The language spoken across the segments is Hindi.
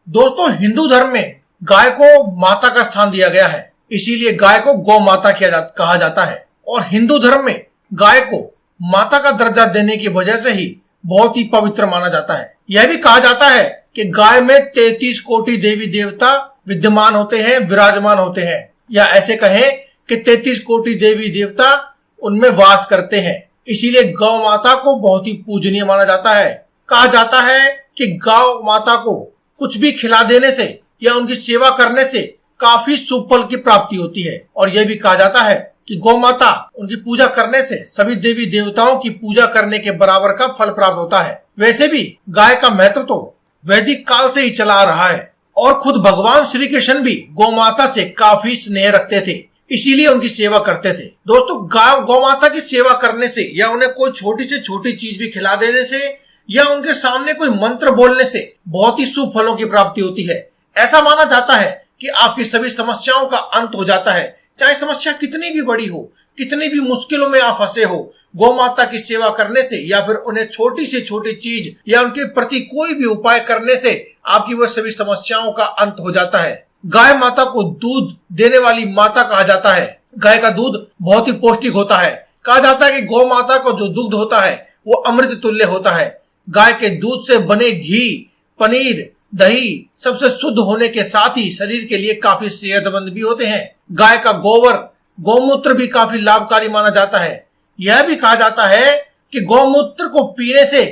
दोस्तों, हिंदू धर्म में गाय को माता का स्थान दिया गया है, इसीलिए गाय को गौ माता कहा जाता है। और हिंदू धर्म में गाय को माता का दर्जा देने की वजह से ही बहुत ही पवित्र माना जाता है। यह भी कहा जाता है कि गाय में 33 कोटि देवी देवता विद्यमान होते हैं, विराजमान होते हैं, या ऐसे कहें कि 33 कोटि देवी देवता उनमें वास करते हैं। इसीलिए गौ माता को बहुत ही पूजनीय माना जाता है। कहा जाता है कि गौ माता को कुछ भी खिला देने से या उनकी सेवा करने से काफी शुभ फल की प्राप्ति होती है। और यह भी कहा जाता है कि गौ माता उनकी पूजा करने से सभी देवी देवताओं की पूजा करने के बराबर का फल प्राप्त होता है। वैसे भी गाय का महत्व तो वैदिक काल से ही चला आ रहा है और खुद भगवान श्री कृष्ण भी गौ माता से काफी स्नेह रखते थे, इसीलिए उनकी सेवा करते थे। दोस्तों, गौ माता की सेवा करने से या उन्हें कोई छोटी से छोटी चीज भी खिला देने से या उनके सामने कोई मंत्र बोलने से बहुत ही शुभ फलों की प्राप्ति होती है। ऐसा माना जाता है कि आपकी सभी समस्याओं का अंत हो जाता है, चाहे समस्या कितनी भी बड़ी हो, कितनी भी मुश्किलों में आप फंसे हो। गौ माता की सेवा करने से या फिर उन्हें छोटी से छोटी चीज या उनके प्रति कोई भी उपाय करने से आपकी वह सभी समस्याओं का अंत हो जाता है। गाय माता को दूध देने वाली माता कहा जाता है। गाय का दूध बहुत ही पौष्टिक होता है। कहा जाता है कि गौ माता को जो दूध होता है वो अमृत तुल्य होता है। गाय के दूध से बने घी, पनीर, दही सबसे शुद्ध होने के साथ ही शरीर के लिए काफी सेहतमंद भी होते हैं। गाय का गोबर, गौमूत्र भी काफी लाभकारी माना जाता है। यह भी कहा जाता है कि गौमूत्र को पीने से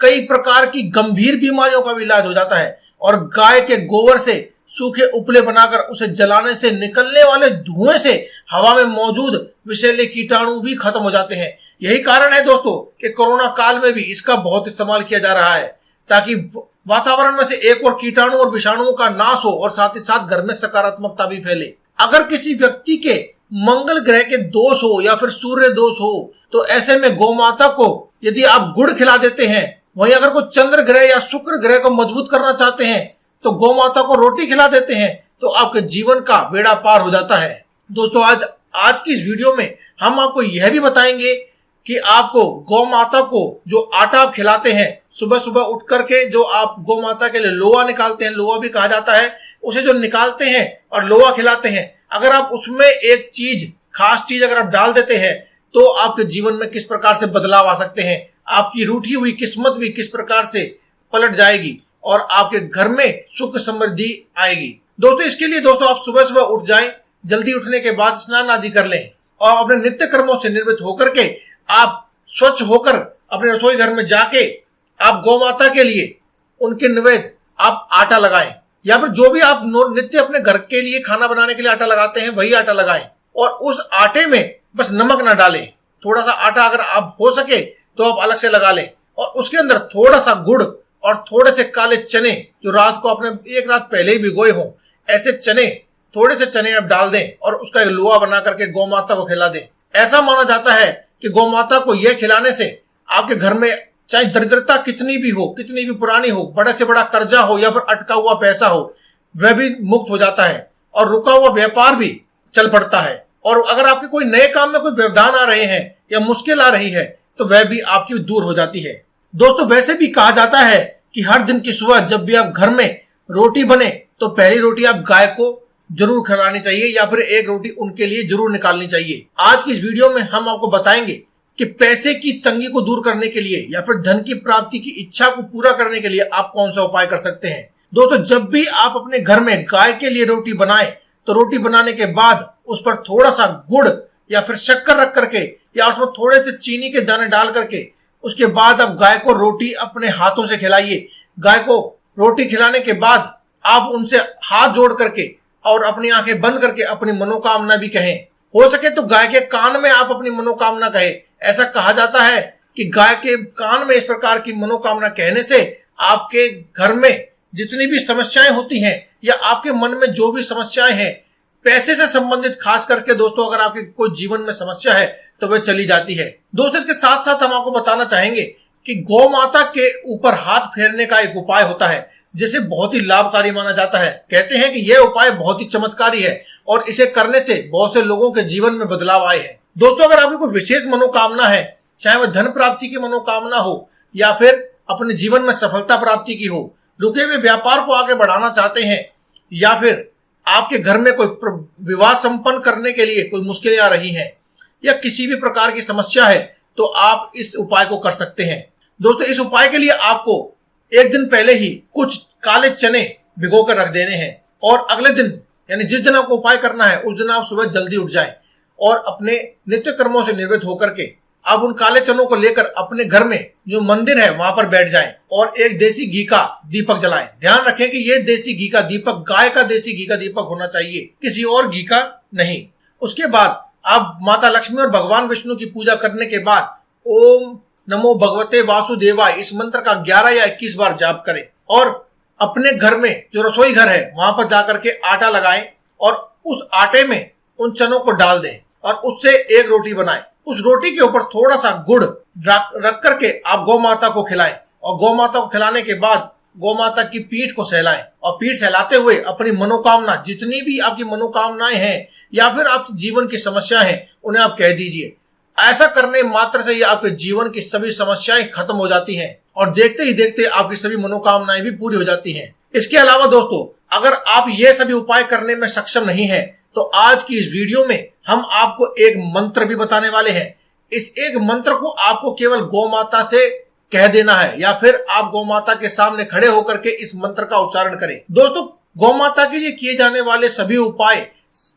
कई प्रकार की गंभीर बीमारियों का भी इलाज हो जाता है। और गाय के गोबर से सूखे उपले बनाकर उसे जलाने से निकलने वाले धुएं से हवा में मौजूद विषैले कीटाणु भी खत्म हो जाते हैं। यही कारण है दोस्तों कि कोरोना काल में भी इसका बहुत इस्तेमाल किया जा रहा है, ताकि वातावरण में से एक और कीटाणु और विषाणुओं का नाश हो और साथ ही साथ घर में सकारात्मकता भी फैले। अगर किसी व्यक्ति के मंगल ग्रह के दोष हो या फिर सूर्य दोष हो तो ऐसे में गौ माता को यदि आप गुड़ खिला देते हैं, वहीं अगर कोई चंद्र ग्रह या शुक्र ग्रह को मजबूत करना चाहते हैं तो गौ माता को रोटी खिला देते हैं, तो आपके जीवन का बेड़ा पार हो जाता है। दोस्तों, आज की इस वीडियो में हम आपको यह भी बताएंगे कि आपको गौ माता को जो आटा आप खिलाते हैं, सुबह सुबह उठ करके जो आप गौ माता के लिए लोआ निकालते हैं, लोआ भी कहा जाता है, उसे जो निकालते हैं और लोआ खिलाते हैं, अगर आप उसमें एक चीज, खास चीज अगर आप डाल देते हैं तो आपके जीवन में किस प्रकार से बदलाव आ सकते हैं, आपकी रूठी हुई किस्मत भी किस प्रकार से पलट जाएगी और आपके घर में सुख समृद्धि आएगी। दोस्तों, इसके लिए दोस्तों आप सुबह सुबह उठ जाएं, जल्दी उठने के बाद स्नान आदि कर लें और अपने नित्य कर्मों से निवृत्त होकर के आप स्वच्छ होकर अपने रसोई घर में जाके आप गौ माता के लिए उनके निवेद आप आटा लगाएं, या फिर जो भी आप नित्य अपने घर के लिए खाना बनाने के लिए आटा लगाते हैं वही आटा लगाएं। और उस आटे में बस नमक ना डालें, थोड़ा सा आटा अगर आप हो सके तो आप अलग से लगा लें और उसके अंदर थोड़ा सा गुड़ और थोड़े से काले चने जो रात को आपने एक रात पहले ही भिगोए हों, ऐसे चने, थोड़े से चने आप डाल दें और उसका एक लोआ बना करके गौ माता को खिला दें। ऐसा माना जाता है कि गौ माता को यह खिलाने से आपके घर में चाहे दरिद्रता कितनी भी हो, कितनी भी पुरानी हो, बड़े से बड़ा कर्जा हो या फिर अटका हुआ पैसा हो, वह भी मुक्त हो जाता है और रुका हुआ व्यापार भी चल पड़ता है। और अगर आपके कोई नए काम में कोई व्यवधान आ रहे हैं या मुश्किल आ रही है तो वह भी आपकी दूर हो जाती है। दोस्तों, वैसे भी कहा जाता है कि हर दिन की सुबह जब भी आप घर में रोटी बने तो पहली रोटी आप गाय को जरूर खिलानी चाहिए या फिर एक रोटी उनके लिए जरूर निकालनी चाहिए। आज की इस वीडियो में हम आपको बताएंगे कि पैसे की तंगी को दूर करने के लिए या फिर धन की प्राप्ति की इच्छा को पूरा करने के लिए आप कौन सा उपाय कर सकते हैं। दोस्तों, जब भी आप अपने घर में गाय के लिए रोटी बनाएं तो रोटी बनाने के बाद उस पर थोड़ा सा गुड़ या फिर शक्कर रख करके या उसमें थोड़े से चीनी के दाने डाल करके उसके बाद आप गाय को रोटी अपने हाथों से खिलाइए। गाय को रोटी खिलाने के बाद आप उनसे हाथ जोड़ करके और अपनी आंखें बंद करके अपनी मनोकामना भी कहें। हो सके तो गाय के कान में आप अपनी मनोकामना कहें। ऐसा कहा जाता है कि गाय के कान में इस प्रकार की मनोकामना कहने से आपके घर में जितनी भी समस्याएं होती हैं या आपके मन में जो भी समस्याएं हैं पैसे से संबंधित, खास करके दोस्तों अगर आपके कोई जीवन में समस्या है तो वह चली जाती है। दोस्तों, इसके साथ साथ हम आपको बताना चाहेंगे कि गौ माता के ऊपर हाथ फेरने का एक उपाय होता है जिसे बहुत ही लाभकारी माना जाता है। कहते हैं कि यह उपाय बहुत ही चमत्कारी है और इसे करने से बहुत से लोगों के जीवन में बदलाव आए हैं। दोस्तों, अगर आपकी कोई विशेष मनोकामना है, चाहे वह धन प्राप्ति की मनोकामना हो या फिर अपने जीवन में सफलता प्राप्ति की हो, रुके हुए व्यापार को आगे बढ़ाना चाहते हैं, या फिर आपके घर में कोई विवाह संपन्न करने के लिए कोई मुश्किलें आ रही हैं, या किसी भी प्रकार की समस्या है, तो आप इस उपाय को कर सकते हैं। दोस्तों, इस उपाय के लिए आपको एक दिन पहले ही कुछ काले चने भिगो कर रख देने हैं, और अगले दिन यानी जिस दिन आपको उपाय करना है उस दिन आप सुबह जल्दी उठ जाएं और अपने नित्य कर्मों से निवृत्त होकर के आप उन काले चनों को लेकर अपने घर में जो मंदिर है वहां पर बैठ जाएं और एक देसी घी का दीपक जलाएं। ध्यान रखें कि ये देसी घी का दीपक गाय का देसी घी का दीपक होना चाहिए, किसी और घी का नहीं। उसके बाद आप माता लक्ष्मी और भगवान विष्णु की पूजा करने के बाद ओम नमो भगवते वासुदेवाय इस मंत्र का 11 या 21 बार जाप करें, और अपने घर में जो रसोई घर है वहां पर जाकर के आटा लगाएं और उस आटे में उन चनों को डाल दें और उससे एक रोटी बनाएं। उस रोटी के ऊपर थोड़ा सा गुड़ रख करके आप गौ माता को खिलाएं, और गौ माता को खिलाने के बाद गौ माता की पीठ को सहलाएं, और पीठ सहलाते हुए अपनी मनोकामना, जितनी भी आपकी मनोकामनाएं हैं या फिर आपके जीवन की समस्या है, उन्हें आप कह दीजिए। ऐसा करने मात्र से ही आपके जीवन की सभी समस्याएं खत्म हो जाती हैं और देखते ही देखते आपकी सभी मनोकामनाएं भी पूरी हो जाती हैं। इसके अलावा दोस्तों, अगर आप ये सभी उपाय करने में सक्षम नहीं है तो आज की इस वीडियो में हम आपको एक मंत्र भी बताने वाले हैं। इस एक मंत्र को आपको केवल गौ माता से कह देना है, या फिर आप गौ माता के सामने खड़े होकर के इस मंत्र का उच्चारण करें। दोस्तों, गौ माता के लिए किए जाने वाले सभी उपाय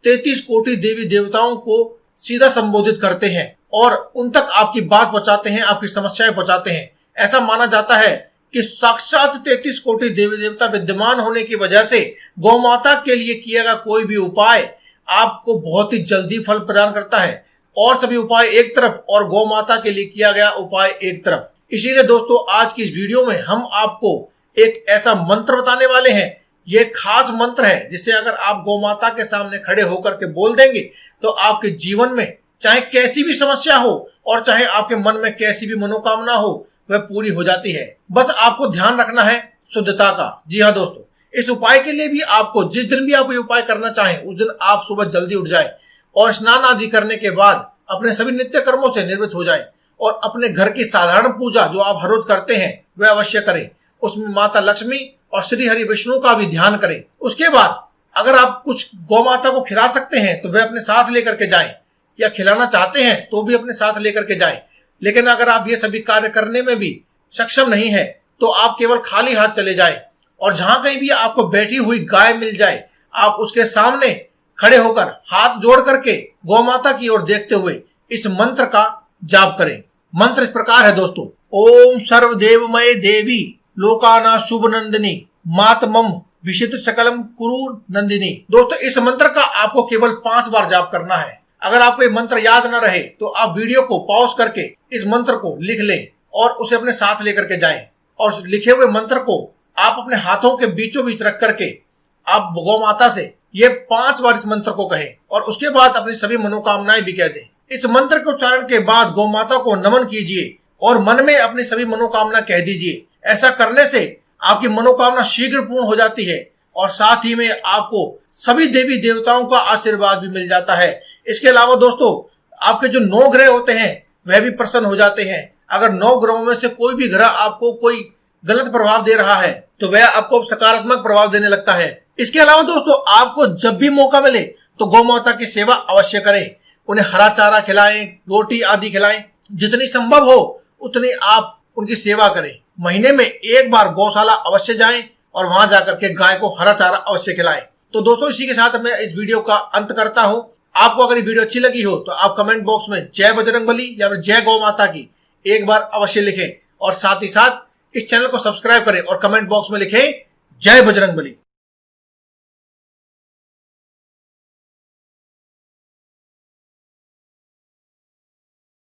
33 कोटि देवी देवताओं को सीधा संबोधित करते हैं और उन तक आपकी बात पहुंचाते हैं, आपकी समस्याएं पहुंचाते हैं। ऐसा माना जाता है कि साक्षात 33 कोटि देवी देवता विद्यमान होने की वजह से गौ माता के लिए किया गया कोई भी उपाय आपको बहुत ही जल्दी फल प्रदान करता है, और सभी उपाय एक तरफ और गौ माता के लिए किया गया उपाय एक तरफ। इसीलिए दोस्तों, आज की इस वीडियो में हम आपको एक ऐसा मंत्र बताने वाले हैं। यह खास मंत्र है जिसे अगर आप गौ माता के सामने खड़े होकर के बोल देंगे तो आपके जीवन में चाहे कैसी भी समस्या हो और चाहे आपके मन में कैसी भी मनोकामना हो, वह पूरी हो जाती है। बस आपको ध्यान रखना है शुद्धता का। जी हाँ दोस्तों, इस उपाय के लिए भी आपको जिस दिन भी आप ये उपाय करना चाहें उस दिन आप सुबह जल्दी उठ जाएं और स्नान आदि करने के बाद अपने सभी नित्य कर्मों से निवृत्त हो जाएं और अपने घर की साधारण पूजा जो आप हर रोज करते हैं वह अवश्य करें। उसमें माता लक्ष्मी और श्री हरि विष्णु का भी ध्यान करें। उसके बाद अगर आप कुछ गौ माता को खिला सकते हैं तो वह अपने साथ लेकर के जाएं, या खिलाना चाहते हैं तो भी अपने साथ लेकर के जाएं। लेकिन अगर आप ये सभी कार्य करने में भी सक्षम नहीं है तो आप केवल खाली हाथ चले जाएं और जहां कहीं भी आपको बैठी हुई गाय मिल जाए आप उसके सामने खड़े होकर हाथ जोड़ करके गौ माता की ओर देखते हुए इस मंत्र का जाप करें। मंत्र इस प्रकार है दोस्तों, ओम सर्वदेवमय देवी लोकाना शुभ नंदिनी मातमम विशिष्ट सकलम कुरु नंदिनी। दोस्तों, इस मंत्र का आपको केवल 5 बार जाप करना है। अगर आपको ये मंत्र याद न रहे तो आप वीडियो को पॉज करके इस मंत्र को लिख लें और उसे अपने साथ लेकर के जाएं, और लिखे हुए मंत्र को आप अपने हाथों के बीचों बीच रख करके आप गौ माता से ये 5 बार इस मंत्र को कहें और उसके बाद अपनी सभी मनोकामनाएं भी कह दें। इस मंत्र के उच्चारण के बाद गौ माता को नमन कीजिए और मन में अपनी सभी मनोकामना कह दीजिए। ऐसा करने से आपकी मनोकामना शीघ्र पूर्ण हो जाती है और साथ ही में आपको सभी देवी देवताओं का आशीर्वाद भी मिल जाता है। इसके अलावा दोस्तों, आपके जो 9 ग्रह होते हैं वह भी प्रसन्न हो जाते हैं। अगर 9 ग्रहों में से कोई भी ग्रह आपको कोई गलत प्रभाव दे रहा है तो वह आपको सकारात्मक प्रभाव देने लगता है। इसके अलावा दोस्तों, आपको जब भी मौका मिले तो गौ माता की सेवा अवश्य करें। उन्हें हरा चारा खिलाएं, रोटी आदि खिलाएं, जितनी संभव हो उतनी आप उनकी सेवा करें। महीने में 1 बार गौशाला अवश्य जाएं और वहां जाकर के गाय को हरा चारा अवश्य खिलाएं। तो दोस्तों, इसी के साथ मैं इस वीडियो का अंत करता हूं। आपको अगर ये वीडियो अच्छी लगी हो तो आप कमेंट बॉक्स में जय बजरंगबली या फिर जय गौ माता की एक बार अवश्य लिखें, और साथ ही साथ इस चैनल को सब्सक्राइब करें और कमेंट बॉक्स में लिखें जय बजरंगबली।